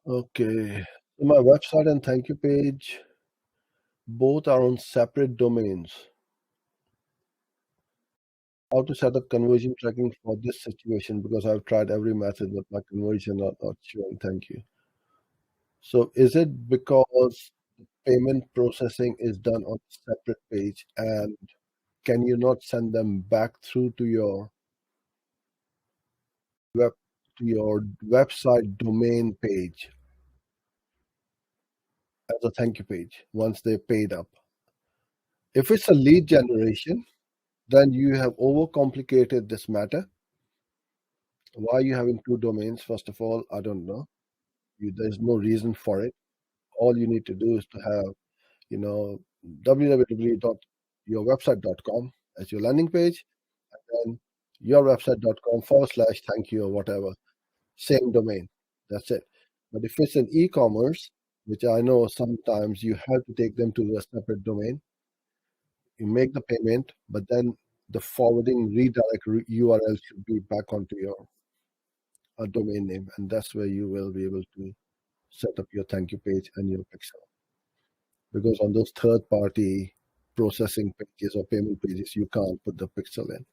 Okay. So my website and thank you page both are on separate domains. How to set up conversion tracking for this situation because I've tried every method, but my conversion are not showing. Thank you. So is it because payment processing is done on a separate page and can you not send them back through to web your website domain page as a thank you page once they paid up? If it's a lead generation, then you have overcomplicated this matter. Why are you having two domains? First of all, I don't know. There's no reason for it. All you need to do is to have, you know, www.yourwebsite.com as your landing page, and yourwebsite.com/, thank you or whatever, same domain. That's it. But if it's an e-commerce, which I know sometimes you have to take them to a separate domain, you make the payment, but then the forwarding redirect URL should be back onto your domain name, and that's where you will be able to set up your thank you page and your pixel. Because on those third party processing pages or payment pages, you can't put the pixel in.